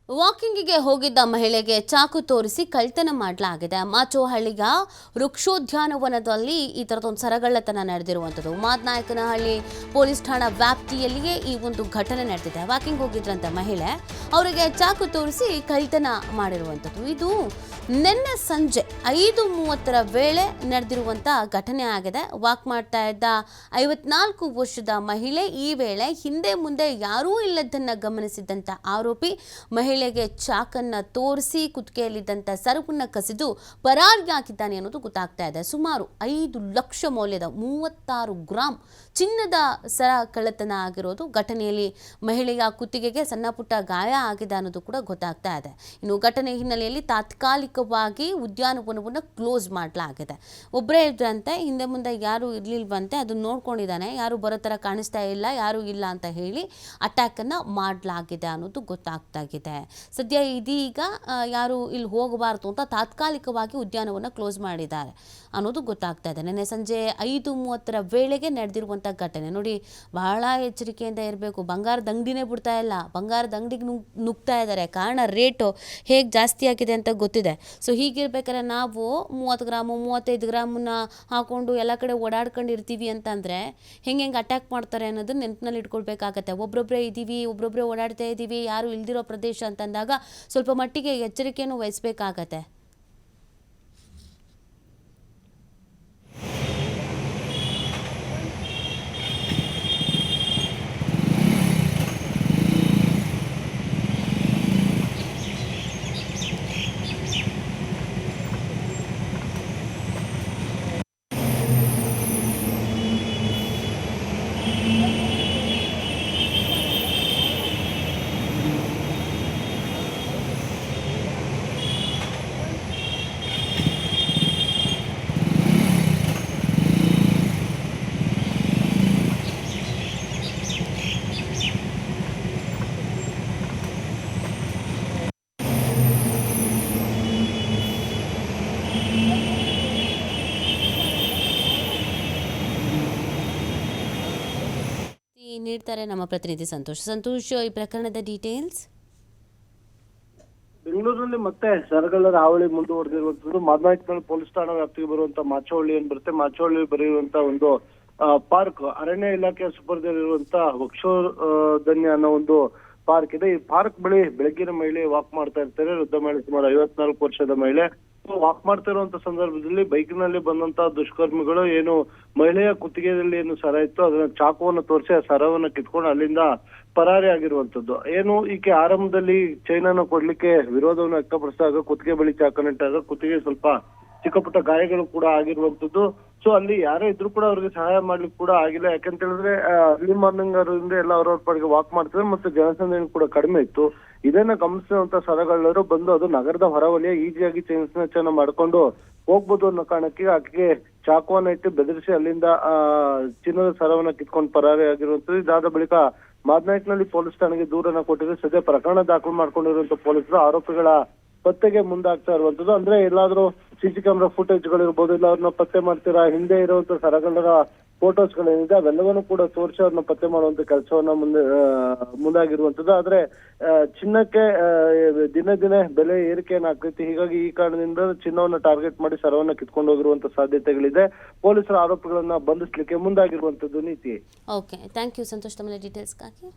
ವಾಕಿಂಗಿಗೆ ಹೋಗಿದ್ದ ಮಹಿಳೆಗೆ ಚಾಕು ತೋರಿಸಿ ಕಳ್ತನ ಮಾಡಲಾಗಿದೆ. ಮಾಚೋಹಳ್ಳಿಯ ವೃಕ್ಷೋದ್ಯಾನವನದಲ್ಲಿ ಈ ಥರದೊಂದು ಸರಗಳ್ಳತನ ನಡೆದಿರುವಂಥದ್ದು. ಮಾದನಾಯಕನಹಳ್ಳಿ ಪೊಲೀಸ್ ಠಾಣಾ ವ್ಯಾಪ್ತಿಯಲ್ಲಿಯೇ ಈ ಒಂದು ಘಟನೆ ನಡೆದಿದೆ. ವಾಕಿಂಗ್ ಹೋಗಿದ್ರಂತೆ ಮಹಿಳೆ, ಅವರಿಗೆ ಚಾಕು ತೋರಿಸಿ ಕಳ್ತನ ಮಾಡಿರುವಂಥದ್ದು. ಇದು ನಿನ್ನೆ ಸಂಜೆ 5:30 ವೇಳೆ ನಡೆದಿರುವಂಥ ಘಟನೆ ಆಗಿದೆ. ವಾಕ್ ಮಾಡ್ತಾ ಇದ್ದ 54 ವರ್ಷದ ಮಹಿಳೆ ಈ ವೇಳೆ ಹಿಂದೆ ಮುಂದೆ ಯಾರೂ ಇಲ್ಲದನ್ನು ಗಮನಿಸಿದಂಥ ಆರೋಪಿ ಮಹಿಳೆಗೆ ಚಾಕನ್ನ ತೋರಿಸಿ ಕುತ್ತಿಗೆಯಲ್ಲಿದ್ದಂಥ ಸರಕನ್ನು ಕಸಿದು ಪರಾರಿಯಾಗಿದ್ದಾನೆ ಅನ್ನೋದು ಗೊತ್ತಾಗ್ತಾ ಇದೆ. ಸುಮಾರು 5 ಲಕ್ಷ ಮೌಲ್ಯದ 36 ಗ್ರಾಂ ಚಿನ್ನದ ಸರ ಕಳ್ಳತನ ಆಗಿರೋದು. ಘಟನೆಯಲ್ಲಿ ಮಹಿಳೆಯ ಕುತ್ತಿಗೆಗೆ ಸಣ್ಣ ಪುಟ್ಟ ಗಾಯ ಆಗಿದೆ ಅನ್ನೋದು ಕೂಡ ಗೊತ್ತಾಗ್ತಾ ಇದೆ. ಇನ್ನು ಘಟನೆ ಹಿನ್ನೆಲೆಯಲ್ಲಿ ತಾತ್ಕಾಲಿಕವಾಗಿ ಉದ್ಯಾನವನವನ್ನು ಕ್ಲೋಸ್ ಮಾಡಲಾಗಿದೆ. ಒಬ್ಬರೇ ಇದ್ರಂತೆ, ಹಿಂದೆ ಮುಂದೆ ಯಾರು ಇರಲಿಲ್ವಂತೆ, ಅದನ್ನ ನೋಡ್ಕೊಂಡಿದ್ದಾನೆ, ಯಾರು ಬರೋ ಥರ ಕಾಣಿಸ್ತಾ ಇಲ್ಲ, ಯಾರು ಇಲ್ಲ ಅಂತ ಹೇಳಿ ಅಟ್ಯಾಕನ್ನು ಮಾಡಲಾಗಿದೆ ಅನ್ನೋದು ಗೊತ್ತಾಗ್ತಾಗಿದೆ. ಸದ್ಯ ಇದೀಗ ಯಾರು ಇಲ್ಲಿ ಹೋಗಬಾರ್ದು ಅಂತ ತಾತ್ಕಾಲಿಕವಾಗಿ ಉದ್ಯಾನವನ್ನ ಕ್ಲೋಸ್ ಮಾಡಿದ್ದಾರೆ ಅನ್ನೋದು ಗೊತ್ತಾಗ್ತಾ ಇದೆ. ನಿನ್ನೆ ಸಂಜೆ 5:30 ವೇಳೆಗೆ ನಡೆದಿರುವಂಥ ಘಟನೆ ನೋಡಿ. ಬಹಳ ಎಚ್ಚರಿಕೆಯಿಂದ ಇರಬೇಕು. ಬಂಗಾರದ ಅಂಗಡಿನೇ ಬಿಡ್ತಾ ಇಲ್ಲ, ಬಂಗಾರದ ಅಂಗಡಿಗೆ ನುಗ್ತಾ ಇದ್ದಾರೆ. ಕಾರಣ ರೇಟು ಹೇಗೆ ಜಾಸ್ತಿ ಆಗಿದೆ ಅಂತ ಗೊತ್ತಿದೆ. ಸೊ ಹೀಗಿರ್ಬೇಕಾದ್ರೆ ನಾವು 30 ಗ್ರಾಮು 35 ಗ್ರಾಮನ್ನ ಹಾಕೊಂಡು ಎಲ್ಲ ಕಡೆ ಓಡಾಡ್ಕೊಂಡಿರ್ತೀವಿ ಅಂತಂದರೆ ಹೆಂಗೆ ಅಟ್ಯಾಕ್ ಮಾಡ್ತಾರೆ ಅನ್ನೋದನ್ನ ನೆನಪಿನಲ್ಲಿ ಇಟ್ಕೊಳ್ಬೇಕಾಗತ್ತೆ. ಒಬ್ಬೊಬ್ಬರೇ ಇದ್ದೀವಿ, ಒಬ್ಬೊಬ್ಬರೇ ಓಡಾಡ್ತಾ ಇದ್ದೀವಿ, ಯಾರು ಇಲ್ದಿರೋ ಪ್ರದೇಶ ಅಂತಂದಾಗ ಸ್ವಲ್ಪ ಮಟ್ಟಿಗೆ ಎಚ್ಚರಿಕೆಯನ್ನು ವಹಿಸಬೇಕಾಗತ್ತೆ. ನೀಡ್ತಾರೆ ನಮ್ಮ ಪ್ರತಿನಿಧಿ ಸಂತೋಷ್. ಈ ಪ್ರಕರಣದ ಡೀಟೇಲ್ಸ್. ಬೆಂಗಳೂರಿನಲ್ಲಿ ಮತ್ತೆ ಸರಗಳ್ಳರ ಹಾವಳಿ ಮುಂದುವರೆದಿರುವಂತದ್ದು. ಮಾದನಾಯಕನಹಳ್ಳಿ ಪೊಲೀಸ್ ಠಾಣಾ ವ್ಯಾಪ್ತಿಗೆ ಬರುವಂತ ಮಾಚೋಹಳ್ಳಿ ಏನ್ ಬರುತ್ತೆ, ಮಾಚೋಹಳ್ಳಿ ಬರೆಯುವಂತ ಒಂದು ಪಾರ್ಕ್, ಅರಣ್ಯ ಇಲಾಖೆಯ ಸುಪರ್ದಿರುವಂತ ವೃಕ್ಷೋದ್ಯಾನ ಅನ್ನೋ ಒಂದು ಪಾರ್ಕ್ ಇದೆ. ಈ ಪಾರ್ಕ್ ಬಳಿ ಬೆಳಗ್ಗಿನ ಮಹಿಳೆ ವಾಕ್ ಮಾಡ್ತಾ ಇರ್ತಾರೆ. ವೃದ್ಧ ಮಹಿಳೆ, ಸುಮಾರು 54 ವರ್ಷದ ಮಹಿಳೆ ವಾಕ್ ಮಾಡ್ತಾ ಇರುವಂತ ಸಂದರ್ಭದಲ್ಲಿ ಬೈಕ್ನಲ್ಲಿ ಬಂದಂತ ದುಷ್ಕರ್ಮಿಗಳು ಏನು ಮಹಿಳೆಯ ಕುತ್ತಿಗೆಯಲ್ಲಿ ಏನು ಸರ ಇತ್ತು ಅದನ್ನ ಚಾಕುವನ್ನು ತೋರಿಸಿ ಆ ಸರವನ್ನ ಕಿತ್ಕೊಂಡು ಅಲ್ಲಿಂದ ಪರಾರಿ ಆಗಿರುವಂತದ್ದು. ಏನು ಈಕೆ ಆರಂಭದಲ್ಲಿ ಚೈನನ್ನು ಕೊಡ್ಲಿಕ್ಕೆ ವಿರೋಧವನ್ನು ವ್ಯಕ್ತಪಡಿಸಿದಾಗ ಕುತ್ತಿಗೆ ಬಳಿ ಚಾಕನ್ನಿಟ್ಟಾಗ ಕುತ್ತಿಗೆ ಸ್ವಲ್ಪ ಚಿಕ್ಕ ಪುಟ್ಟ ಗಾಯಗಳು ಕೂಡ ಆಗಿರುವಂತದ್ದು. ಸೊ ಅಲ್ಲಿ ಯಾರೇ ಇದ್ರು ಕೂಡ ಅವ್ರಿಗೆ ಸಹಾಯ ಮಾಡ್ಲಿಕ್ಕೆ ಕೂಡ ಆಗಿಲ್ಲ. ಯಾಕಂತ ಹೇಳಿದ್ರೆ ಅರ್ಲಿ ಮಾರ್ನಿಂಗ್ ಅವರಿಂದ ಎಲ್ಲ ಅವ್ರವ್ರ ಪಾಡಿಗೆ ವಾಕ್ ಮಾಡ್ತಿದ್ರು ಮತ್ತೆ ಜನಸಂದಣಿ ಕೂಡ ಕಡಿಮೆ ಇತ್ತು. ಇದನ್ನ ಗಮನಿಸಿದಂತ ಸರಗಳ್ಳರು ಬಂದು ಅದು ನಗರದ ಹೊರವಲಯ ಈಸಿಯಾಗಿ ಚೈನ್ ಸ್ನಾಚ್ ಮಾಡ್ಕೊಂಡು ಹೋಗ್ಬೋದು ಅನ್ನೋ ಕಾರಣಕ್ಕೆ ಆಕೆಗೆ ಚಾಕುವನ್ನ ಇಟ್ಟು ಬೆದರಿಸಿ ಅಲ್ಲಿಂದ ಚಿನ್ನದ ಸರವನ್ನ ಕಿತ್ಕೊಂಡು ಪರಾರಿ ಆಗಿರುವಂತದ್ದು. ಇದಾದ ಬಳಿಕ ಮಾದನಾಯಕನಹಳ್ಳಿ ಪೊಲೀಸ್ ಠಾಣೆಗೆ ದೂರನ್ನ ಕೊಟ್ಟಿದ್ರೆ ಸದ್ಯ ಪ್ರಕರಣ ದಾಖಲು ಮಾಡ್ಕೊಂಡಿರುವಂತ ಪೊಲೀಸರು ಆರೋಪಿಗಳ ಪತ್ತೆಗೆ ಮುಂದಾಗ್ತಾ ಇರುವಂತದ್ದು. ಅಂದ್ರೆ ಎಲ್ಲಾದ್ರೂ ಸಿಸಿ ಕ್ಯಾಮೆರಾ ಫುಟೇಜ್ ಗಳು ಇರ್ಬೋದು, ಇಲ್ಲ ಅವ್ರನ್ನ ಪತ್ತೆ ಮಾಡ್ತೀರಾ, ಹಿಂದೆ ಇರುವಂತ ಸರಗಳ್ಳರ ಫೋಟೋಸ್ ಗಳೇನಿದೆ ಅವೆಲ್ಲವನ್ನು ಕೂಡ ತೋರಿಸಿ ಅವ್ರನ್ನ ಪತ್ತೆ ಮಾಡುವಂತ ಕೆಲಸವನ್ನ ಮುಂದಾಗಿರುವಂತದ್ದು. ಆದ್ರೆ ಚಿನ್ನಕ್ಕೆ ದಿನೇ ದಿನೇ ಬೆಲೆ ಏರಿಕೆಯನ್ನಾಗ್ತೈತಿ. ಹೀಗಾಗಿ ಈ ಕಾರಣದಿಂದ ಚಿನ್ನವನ್ನ ಟಾರ್ಗೆಟ್ ಮಾಡಿ ಸರವನ್ನ ಕಿತ್ಕೊಂಡು ಹೋಗಿರುವಂತ ಸಾಧ್ಯತೆಗಳಿದೆ. ಪೊಲೀಸರ ಆರೋಪಿಗಳನ್ನ ಬಂಧಿಸ್ಲಿಕ್ಕೆ ಮುಂದಾಗಿರುವಂತದ್ದು ನೀತಿ. ಓಕೆ, ಥ್ಯಾಂಕ್ ಯು ಸಂತೋಷ್, ತಮ್ಮ ಡೀಟೇಲ್ಸ್ಗಾಗಿ.